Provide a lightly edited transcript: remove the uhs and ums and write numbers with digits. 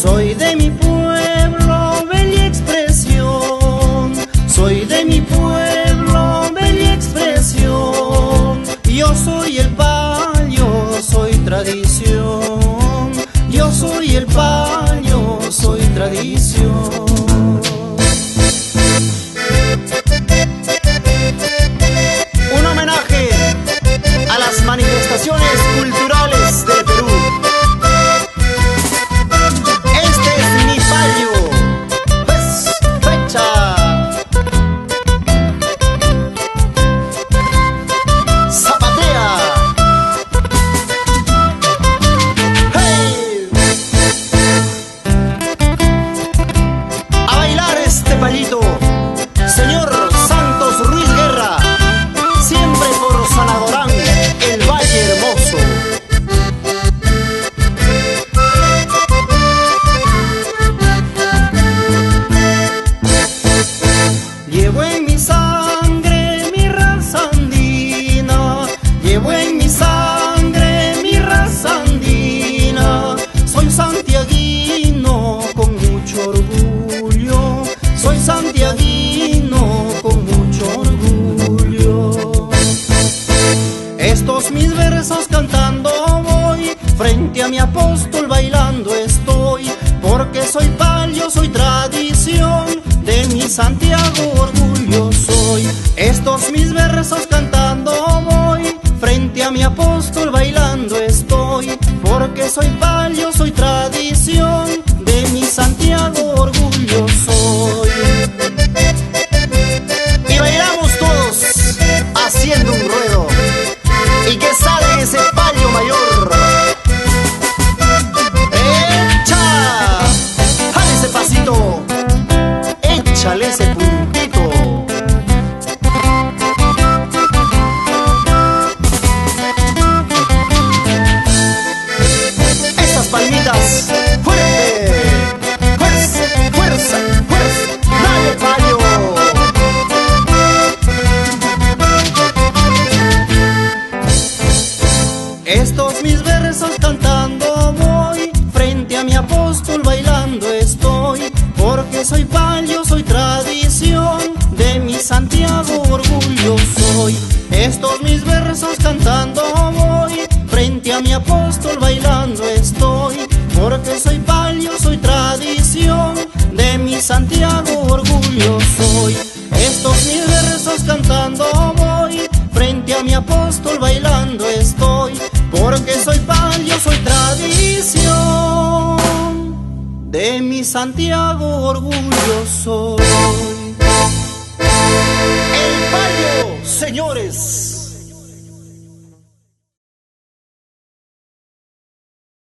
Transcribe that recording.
Soy de mi pueblo, bella expresión. Soy de mi pueblo, bella expresión. Yo soy el payo, soy tradición. Yo soy el payo, soy tradición. Un homenaje a las manifestaciones culturales del Perú. Este es mi payo, pues fecha. Zapatea. ¡Hey! A bailar este payito, señor Santos Ruiz Guerra, siempre por San Adorán, el Valle Hermoso. Llevo en mi sangre mi raza andina, llevo en mi sangre mi raza andina. Soy santiaguino con mucho orgullo, soy santiaguino con mucho orgullo. Estos mis versos cantando voy, frente a mi apóstol bailando estoy, porque soy payo, soy tradición, de mi Santiago orgullo soy. Estos mis versos cantando voy, frente a mi apóstol bailando estoy, porque soy payo, soy tradición, de mi Santiago orgullo soy. Y bailamos todos haciendo un ruedo, y que sale ese payo mayor. ¡Echa! ¡Jale ese pasito! ¡Échale ese puntito! Esas palmitas, fuerte, fuerza, fuerza, fuerza, dale payo. Estos mis versos cantando voy, frente a mi apóstol bailando estoy, porque soy payo, soy tradición, de mi Santiago orgullo soy. Estos mis versos cantando voy, frente a mi apóstol bailando estoy, porque soy payo, soy tradición, de mi Santiago orgullo soy. Estos mis versos cantando voy, frente a mi apóstol bailando estoy, porque soy payo, soy tradición, de mi Santiago orgullo soy. El payo, señores.